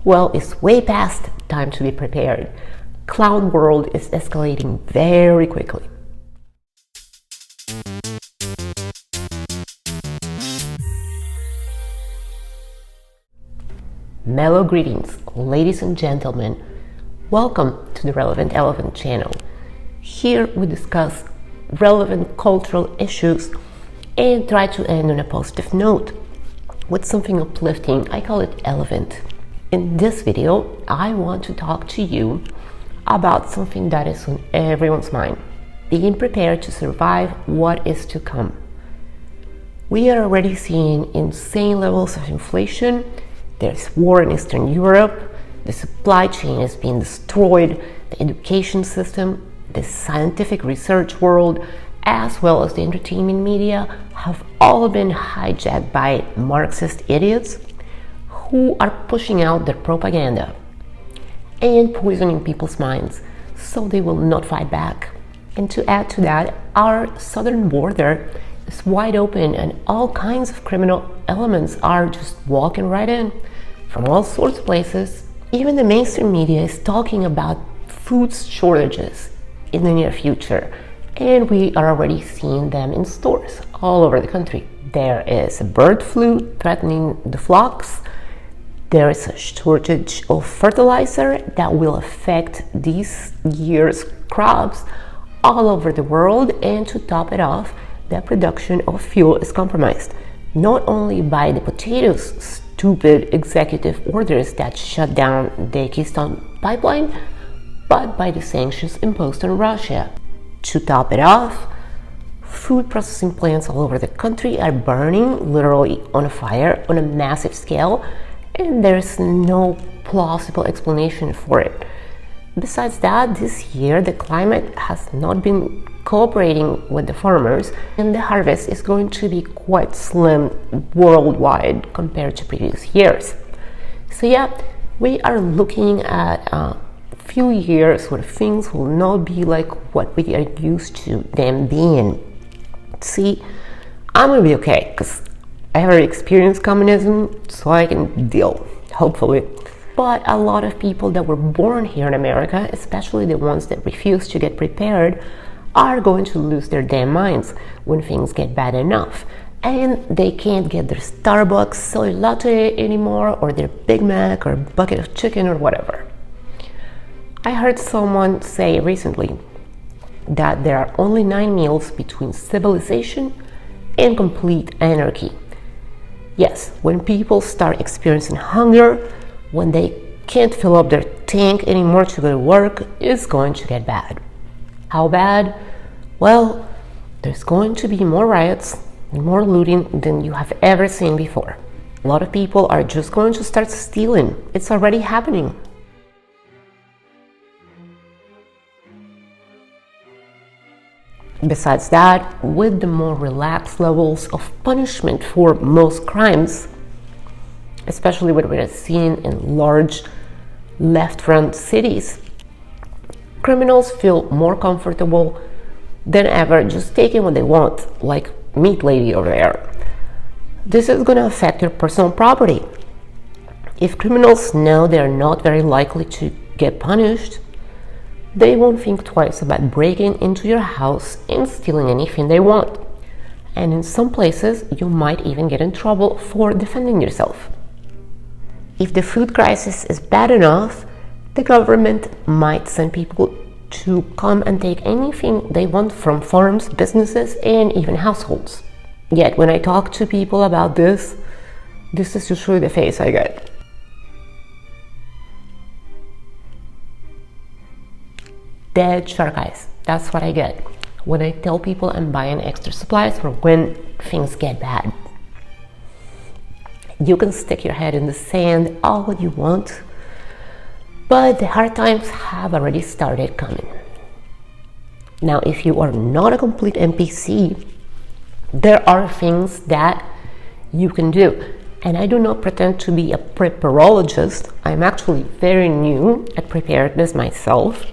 Well, it's way past time to be prepared. Cloud world is escalating very quickly. Mellow greetings, ladies and gentlemen. Welcome to the Relevant Elevant channel. Here we discuss relevant cultural issues and try to end on a positive note with something uplifting. I call it Elevant. In this video, I want to talk to you about something that is on everyone's mind: being prepared to survive what is to come. We are already seeing insane levels of inflation. There's war in Eastern Europe, the supply chain is being destroyed, the education system, the scientific research world, as well as the entertainment media have all been hijacked by Marxist idiots who are pushing out their propaganda and poisoning people's minds so they will not fight back. And to add to that, our southern border is wide open and all kinds of criminal elements are just walking right in from all sorts of places. Even the mainstream media is talking about food shortages in the near future, and we are already seeing them in stores all over the country. There is a bird flu threatening the flocks. There is a shortage of fertilizer that will affect this year's crops all over the world, and to top it off, the production of fuel is compromised, not only by the potatoes' stupid executive orders that shut down the Keystone pipeline, but by the sanctions imposed on Russia. To top it off, food processing plants all over the country are burning, literally on fire, on a massive scale, and there's no plausible explanation for it. Besides that, this year the climate has not been cooperating with the farmers, and the harvest is going to be quite slim worldwide compared to previous years. So yeah, we are looking at a few years where things will not be like what we are used to them being. See, I'm gonna be okay because I have already experienced communism, so I can deal, hopefully. But a lot of people that were born here in America, especially the ones that refuse to get prepared, are going to lose their damn minds when things get bad enough and they can't get their Starbucks soy latte anymore, or their Big Mac or bucket of chicken or whatever. I heard someone say recently that there are only 9 meals between civilization and complete anarchy. Yes, when people start experiencing hunger, when they can't fill up their tank anymore to go to work, it's going to get bad. How bad? Well, there's going to be more riots and more looting than you have ever seen before. A lot of people are just going to start stealing. It's already happening. Besides that, with the more relaxed levels of punishment for most crimes, especially what we are seeing in large left-front cities, criminals feel more comfortable than ever just taking what they want, like Meat Lady over there. This is going to affect your personal property. If criminals know they're not very likely to get punished, they won't think twice about breaking into your house and stealing anything they want. And in some places, you might even get in trouble for defending yourself. If the food crisis is bad enough, the government might send people to come and take anything they want from farms, businesses, and even households. Yet when I talk to people about this is usually the face I get. Dead shark eyes. That's what I get when I tell people I'm buying extra supplies for when things get bad. You can stick your head in the sand all what you want, but the hard times have already started coming. Now, if you are not a complete NPC, there are things that you can do. And I do not pretend to be a preparologist. I'm actually very new at preparedness myself,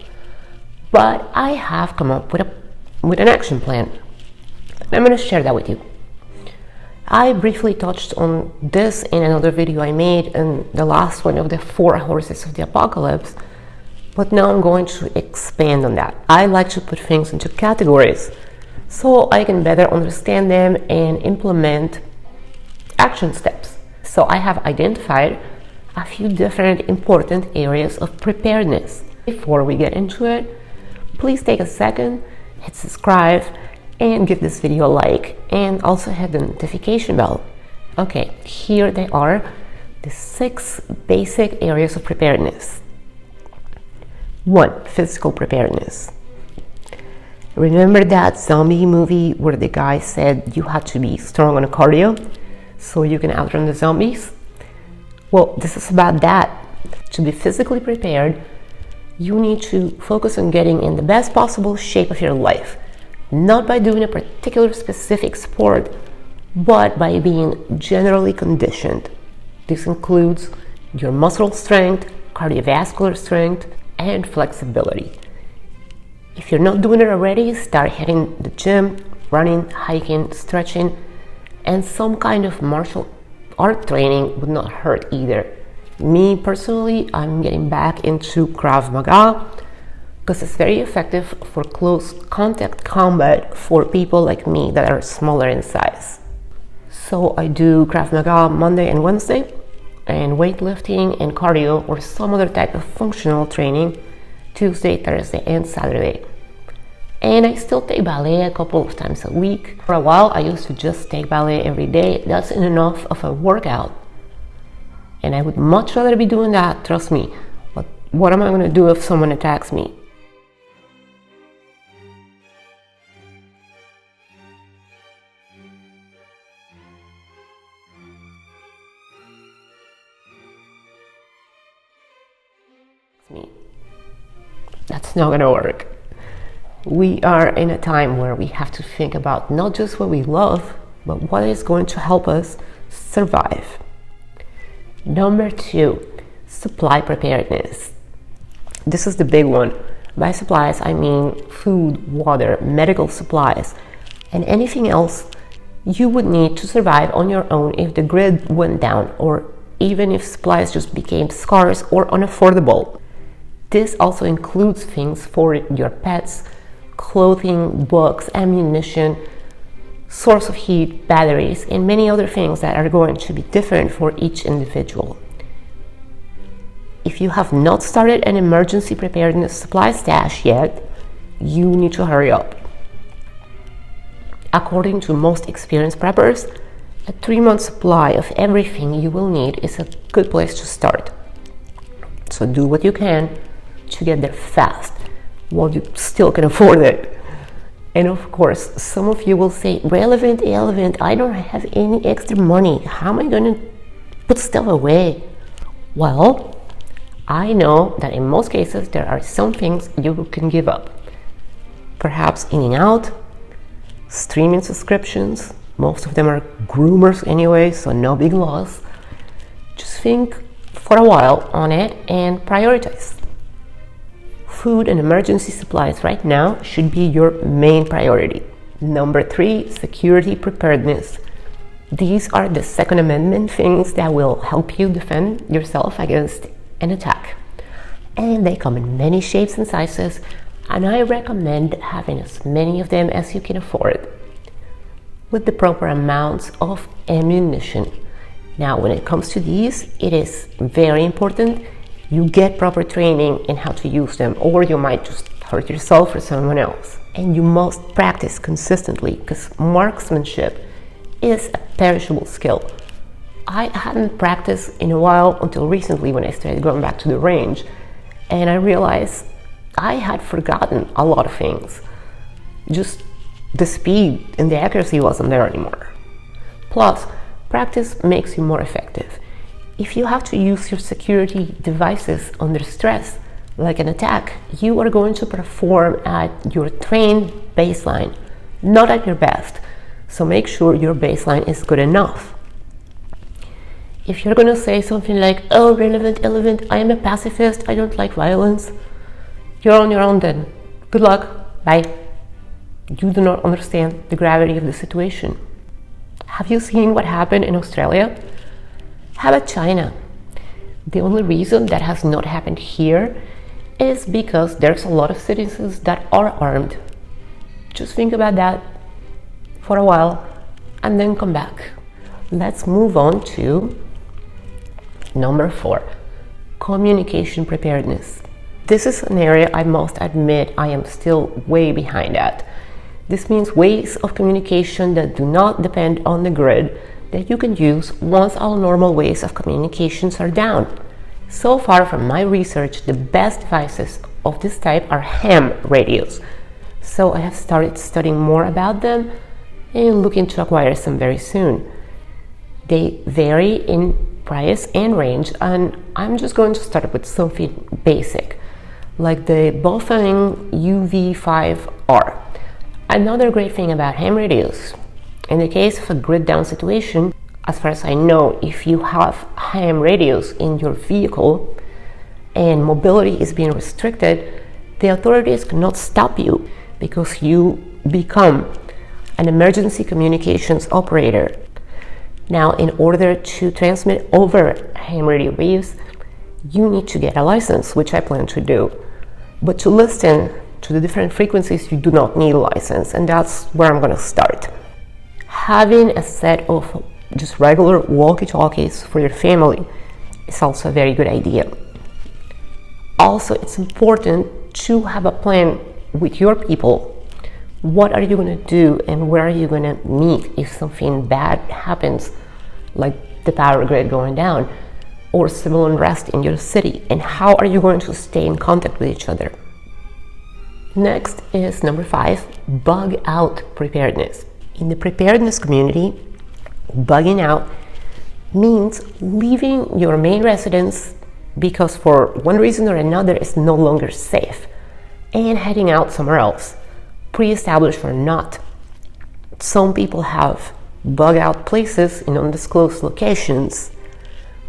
but I have come up with an action plan. I'm going to share that with you. I briefly touched on this in another video I made, in the last one of the 4 horses of the apocalypse, but now I'm going to expand on that. I like to put things into categories so I can better understand them and implement action steps. So I have identified a few different important areas of preparedness. Before we get into it, please take a second, hit subscribe, and give this video a like, and also hit the notification bell. Okay, here they are, the 6 basic areas of preparedness. 1. Physical preparedness. Remember that zombie movie where the guy said you had to be strong on cardio so you can outrun the zombies? Well, this is about that. To be physically prepared, you need to focus on getting in the best possible shape of your life, not by doing a particular specific sport, but by being generally conditioned. This includes your muscle strength, cardiovascular strength, and flexibility. If you're not doing it already, start hitting the gym, running, hiking, stretching, and some kind of martial art training would not hurt either. Me personally, I'm getting back into Krav Maga because it's very effective for close contact combat for people like me that are smaller in size. So I do Krav Maga Monday and Wednesday, and weightlifting and cardio or some other type of functional training Tuesday, Thursday, and Saturday. And I still take ballet a couple of times a week. For a while, I used to just take ballet every day. That's enough of a workout. And I would much rather be doing that, trust me. But what am I going to do if someone attacks me? That's not going to work. We are in a time where we have to think about not just what we love, but what is going to help us survive. Number 2, supply preparedness. This is the big one. By supplies, I mean food, water, medical supplies, and anything else you would need to survive on your own if the grid went down, or even if supplies just became scarce or unaffordable. This also includes things for your pets, clothing, books, ammunition, source of heat, batteries, and many other things that are going to be different for each individual. If you have not started an emergency preparedness supply stash yet, you need to hurry up. According to most experienced preppers, a 3-month supply of everything you will need is a good place to start. So do what you can to get there fast while you still can afford it. And of course, some of you will say, Relevant, I don't have any extra money. How am I going to put stuff away? Well, I know that in most cases there are some things you can give up. Perhaps eating out, streaming subscriptions. Most of them are groomers anyway, so no big loss. Just think for a while on it and prioritize. Food and emergency supplies right now should be your main priority. Number 3, security preparedness. These are the Second Amendment things that will help you defend yourself against an attack. And they come in many shapes and sizes, and I recommend having as many of them as you can afford, with the proper amounts of ammunition. Now, when it comes to these, it is very important you get proper training in how to use them, or you might just hurt yourself or someone else. And you must practice consistently, because marksmanship is a perishable skill. I hadn't practiced in a while until recently when I started going back to the range, and I realized I had forgotten a lot of things. Just the speed and the accuracy wasn't there anymore. Plus, practice makes you more effective. If you have to use your security devices under stress, like an attack, you are going to perform at your trained baseline, not at your best. So make sure your baseline is good enough. If you're going to say something like, oh, Elevant, I am a pacifist, I don't like violence, you're on your own then. Good luck, bye. You do not understand the gravity of the situation. Have you seen what happened in Australia? How about China? The only reason that has not happened here is because there's a lot of citizens that are armed. Just think about that for a while and then come back. Let's move on to number 4, communication preparedness. This is an area I must admit I am still way behind at. This means ways of communication that do not depend on the grid that you can use once all normal ways of communications are down. So far from my research, the best devices of this type are ham radios. So I have started studying more about them and looking to acquire some very soon. They vary in price and range, and I'm just going to start with something basic, like the Bofang UV5R. Another great thing about ham radios, in the case of a grid down situation, as far as I know, if you have ham radios in your vehicle and mobility is being restricted, the authorities cannot stop you because you become an emergency communications operator. Now, in order to transmit over ham radio waves, you need to get a license, which I plan to do. But to listen to the different frequencies, you do not need a license, and that's where I'm going to start. Having a set of just regular walkie-talkies for your family is also a very good idea. Also, it's important to have a plan with your people. What are you going to do and where are you going to meet if something bad happens, like the power grid going down or civil unrest in your city, and how are you going to stay in contact with each other? Next is number 5, bug out preparedness. In the preparedness community, bugging out means leaving your main residence because for one reason or another it's no longer safe and heading out somewhere else, pre-established or not. Some people have bug out places in undisclosed locations,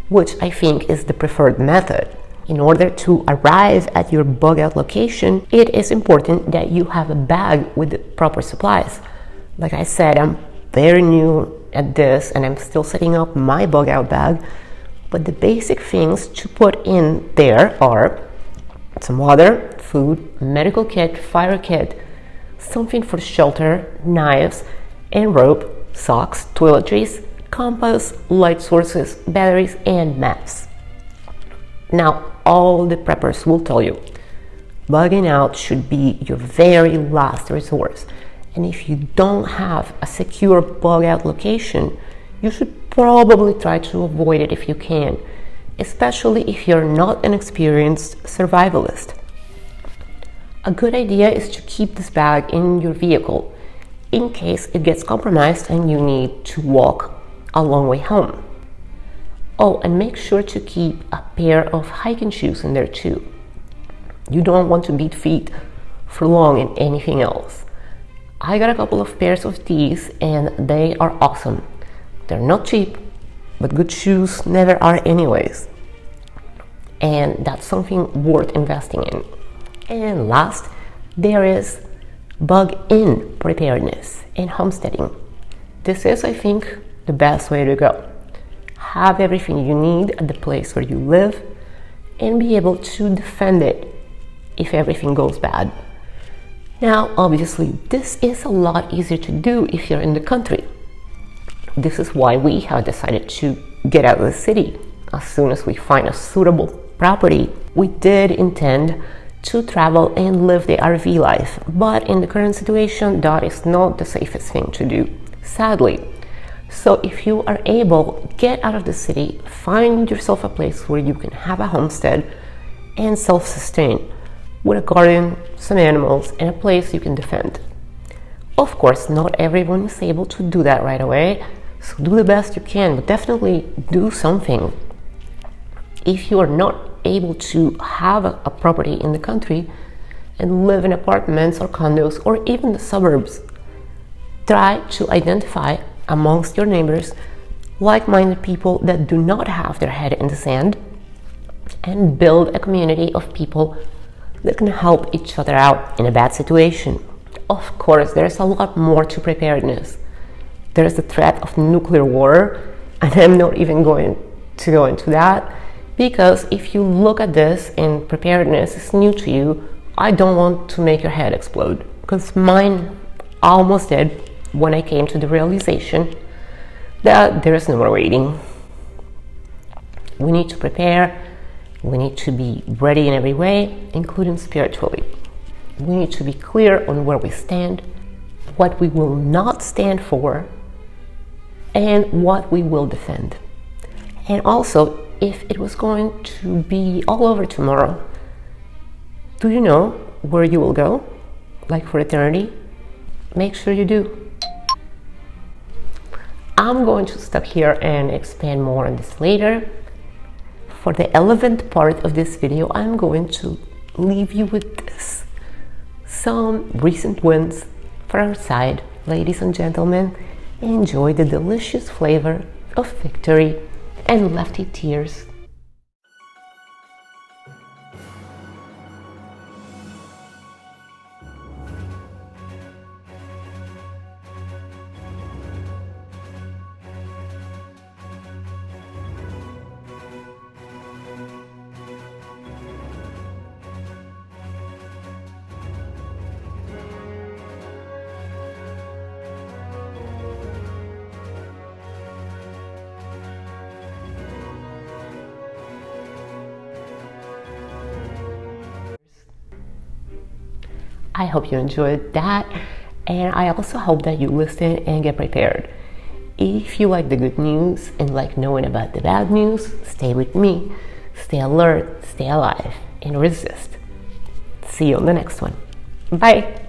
which I think is the preferred method. In order to arrive at your bug out location, it is important that you have a bag with the proper supplies. Like I said, I'm very new at this and I'm still setting up my bug out bag, but the basic things to put in there are some water, food, medical kit, fire kit, something for shelter, knives and rope, socks, toiletries, compass, light sources, batteries and maps. Now, all the preppers will tell you, bugging out should be your very last resource. And if you don't have a secure bug out location, you should probably try to avoid it if you can, especially if you're not an experienced survivalist. A good idea is to keep this bag in your vehicle in case it gets compromised and you need to walk a long way home. Oh, and make sure to keep a pair of hiking shoes in there too. You don't want to beat feet for long in anything else. I got a couple of pairs of these and they are awesome. They're not cheap, but good shoes never are anyways. And that's something worth investing in. And last, there is bug-in preparedness and homesteading. This is, I think, the best way to go. Have everything you need at the place where you live and be able to defend it if everything goes bad. Now, obviously, this is a lot easier to do if you're in the country. This is why we have decided to get out of the city as soon as we find a suitable property. We did intend to travel and live the RV life, but in the current situation, that is not the safest thing to do, sadly. So if you are able, get out of the city, find yourself a place where you can have a homestead and self-sustain with a garden, some animals, and a place you can defend. Of course, not everyone is able to do that right away, so do the best you can, but definitely do something. If you are not able to have a property in the country and live in apartments or condos or even the suburbs, try to identify amongst your neighbors like-minded people that do not have their head in the sand and build a community of people that can help each other out in a bad situation. Of course, there's a lot more to preparedness. There's the threat of nuclear war, and I'm not even going to go into that, because if you look at this and preparedness is new to you, I don't want to make your head explode, because mine almost did when I came to the realization that there is no more waiting. We need to prepare. We need to be ready in every way, including spiritually. We need to be clear on where we stand, what we will not stand for, and what we will defend. And also, if it was going to be all over tomorrow, do you know where you will go? Like for eternity? Make sure you do. I'm going to stop here and expand more on this later. For the Elevant part of this video, I'm going to leave you with this. Some recent wins for our side. Ladies and gentlemen, enjoy the delicious flavor of victory and lefty tears. I hope you enjoyed that, and I also hope that you listen and get prepared. If you like the good news and like knowing about the bad news, stay with me. Stay alert, stay alive, and resist. See you on the next one. Bye!